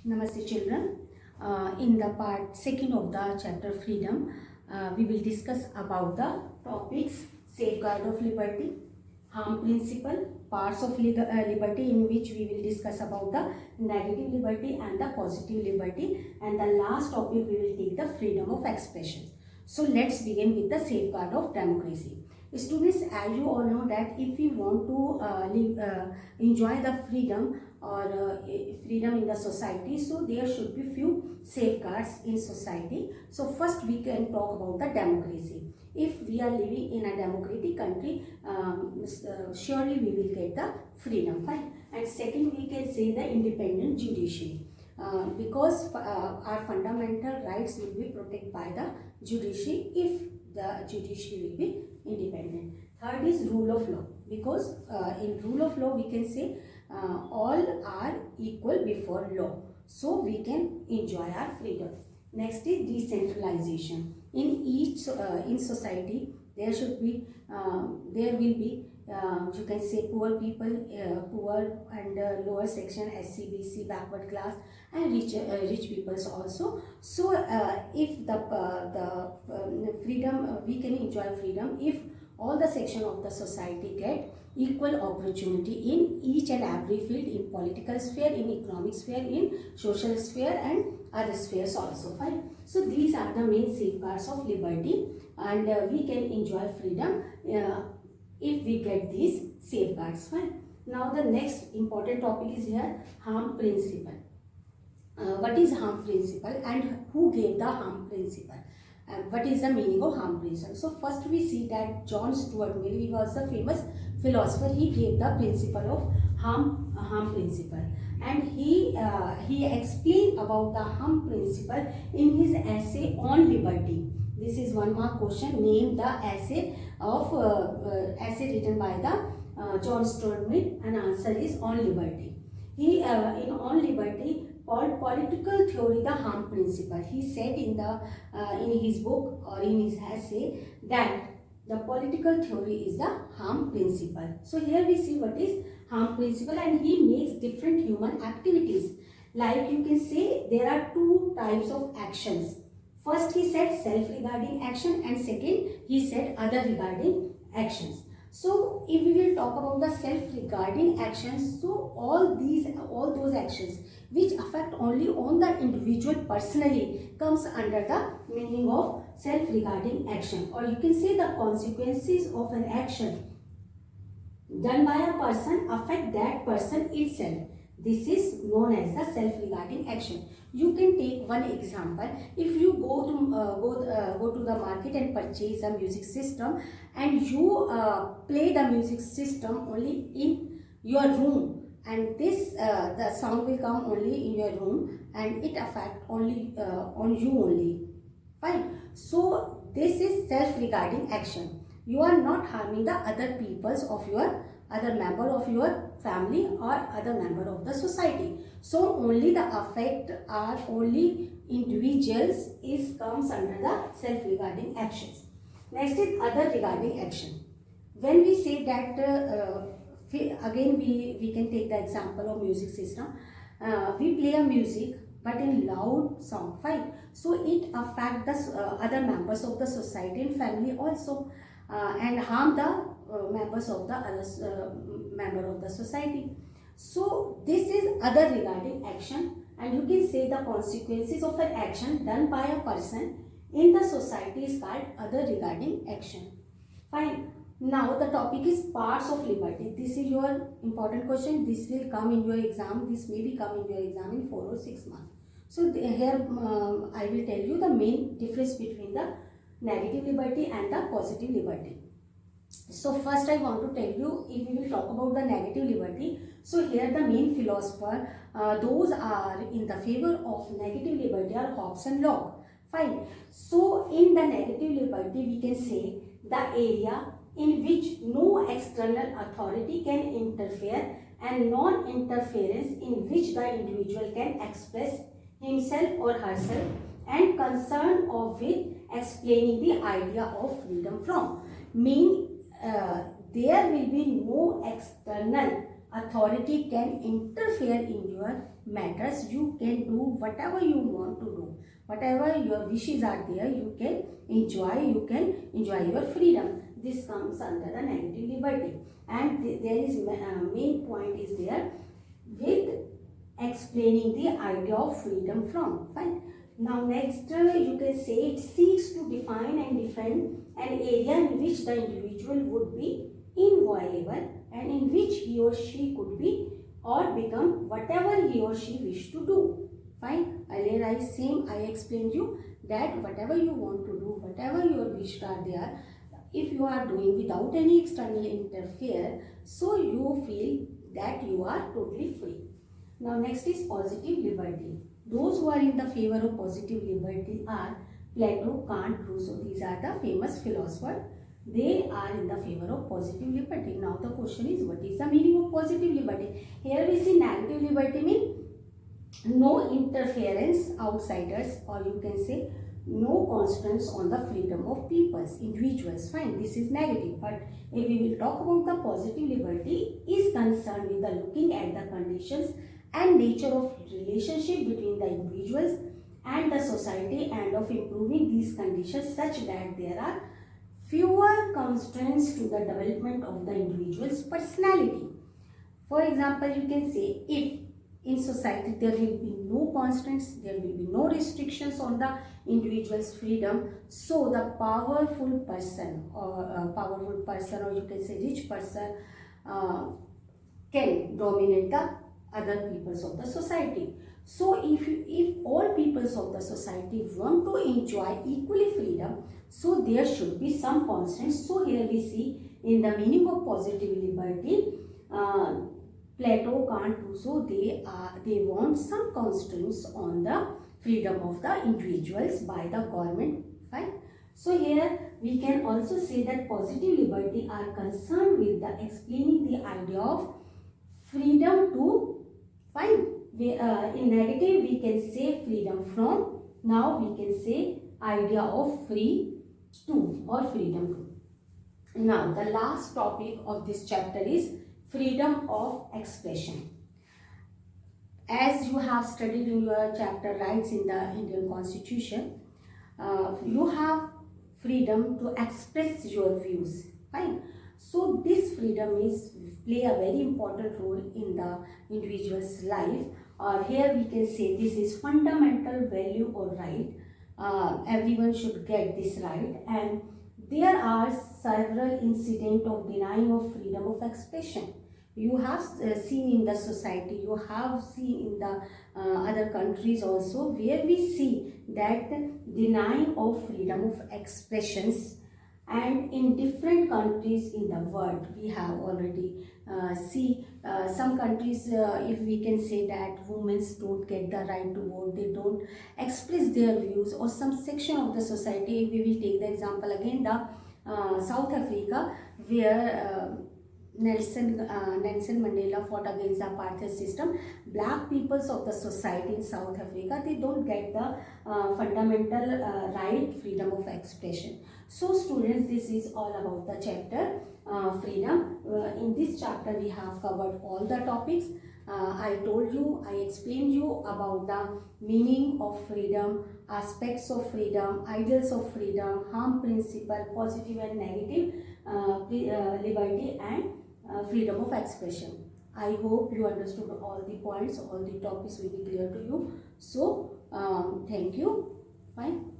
Namaste children. In the part second of the chapter freedom, we will discuss about the topics safeguard of liberty, harm principle, parts of liberty, in which we will discuss about the negative liberty and the positive liberty, and the last topic we will take the freedom of expression. So let's begin with the safeguard of democracy. Students, as you all know that if we want to enjoy the freedom or freedom in the society, so there should be few safeguards in society. So first we can talk about the democracy. If we are living in a democratic country, surely we will get the freedom, fine. And second, we can say the independent judiciary. Because our fundamental rights will be protected by the judiciary if the judiciary will be independent. Third is rule of law, because in rule of law we can say all are equal before law, so we can enjoy our freedom. Next is decentralization. In each in society there should be there will be you can say poor people, poor and lower section, SC, BC, backward class, and rich peoples also. So if the freedom, we can enjoy freedom if all the section of the society get equal opportunity in each and every field, in political sphere, in economic sphere, in social sphere, and other spheres also, fine. So these are the main safeguards of liberty, and we can enjoy freedom if we get these safeguards, fine. Now the next important topic is here, harm principle. What is harm principle and who gave the harm principle? What is the meaning of harm principle? So first we see that John Stuart Mill, he was the famous philosopher. He gave the principle of harm principle, and he explained about the harm principle in his essay on liberty. This is one mark question. Name the essay of essay written by the John Stuart Mill, and answer is on liberty. He in on liberty called political theory the harm principle. He said in his book or in his essay that the political theory is the harm principle. So here we see what is harm principle, and he makes different human activities. Like you can say there are two types of actions. First he said self-regarding action, and second he said other regarding actions. So if we will talk about the self-regarding actions, so all those actions which affect only on the individual personally comes under the meaning of self-regarding action, or you can say the consequences of an action done by a person affect that person itself. This is known as the self-regarding action. You can take one example. If you go to the market and purchase a music system, and you play the music system only in your room, and this the sound will come only in your room, and it affect only on you only, fine. So this is self-regarding action. You are not harming the other peoples of your other member of your family or other member of the society. So only the effect are only individuals is comes under the self-regarding actions. Next is other regarding action. When we say that again we can take the example of music system. We play a music but in loud sound, fine. So it affect the other members of the society and family also, and harm the members of the other member of the society. So this is other regarding action, and you can say the consequences of an action done by a person in the society is called other regarding action, fine. Now the topic is parts of liberty. This is your important question. This will come in your exam. This may be come in your exam in 4 or 6 months. So here I will tell you the main difference between the negative liberty and the positive liberty. So first I want to tell you, if we will talk about the negative liberty, so here the main philosopher, those are in the favor of negative liberty are Hobbes and Locke, fine. So in the negative liberty we can say the area in which no external authority can interfere, and non-interference in which the individual can express himself or herself, and concern of with explaining the idea of freedom from. Mean there will be no external authority can interfere in your matters. You can do whatever you want to do. Whatever your wishes are there, you can enjoy your freedom. This comes under the negative liberty. And there is main point is there with explaining the idea of freedom from. Fine. Now next you can say it seeks to define and defend an area in which the individual would be inviolable and in which he or she could be or become whatever he or she wish to do. Fine. Earlier I explained you that whatever you want to do, whatever your wishes are there, if you are doing without any external interfere, so you feel that you are totally free. Now next is positive liberty. Those who are in the favor of positive liberty are Plato, Kant, Rousseau. These are the famous philosophers. They are in the favor of positive liberty. Now the question is, what is the meaning of positive liberty? Here we see negative liberty means no interference, outsiders, or you can say no constraints on the freedom of peoples, individuals. Fine, this is negative. But if we will talk about the positive liberty, is concerned with the looking at the conditions and nature of relationship between the individuals and the society and of improving these conditions such that there are fewer constraints to the development of the individual's personality. For example, you can say if in society there will be no constraints, there will be no restrictions on the individual's freedom, so the powerful person or you can say rich person can dominate the other peoples of the society. So if all peoples of the society want to enjoy equally freedom, so there should be some constraints. So here we see in the meaning of positive liberty, Plato, Kant, Rousseau, they want some constraints on the freedom of the individuals by the government. Fine. So here we can also say that positive liberty are concerned with the explaining the idea of freedom to. Fine. In negative we can say freedom from. Now we can say idea of free to or freedom to. Now the last topic of this chapter is freedom of expression. As you have studied in your chapter rights in the Indian Constitution, you have freedom to express your views. Fine. So this freedom play a very important role in the individual's life. Here we can say this is fundamental value or right. Everyone should get this right, and there are several incidents of denying of freedom of expression. You have seen in the society, you have seen in the other countries also, where we see that denying of freedom of expressions, and in different countries in the world we have already see some countries, if we can say that women don't get the right to vote, they don't express their views, or some section of the society. We will take the example again, the South Africa, where Nelson Mandela fought against the apartheid system. Black peoples of the society in South Africa, they don't get the fundamental right, freedom of expression. So students, this is all about the chapter freedom. In this chapter we have covered all the topics. I told you, I explained you about the meaning of freedom, aspects of freedom, ideals of freedom, harm principle, positive and negative, liberty and freedom of expression. I hope you understood all the points, all the topics will be clear to you. So thank you. Fine.